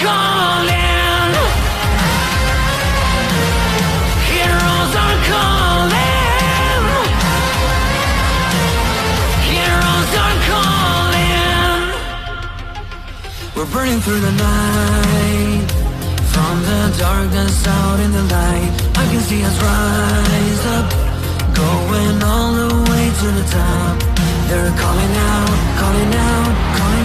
calling. Heroes are calling. Heroes are calling. We're burning through the night, from the darkness out in the light. I can see us rise up, going all the way to the top. They're calling out, calling out, calling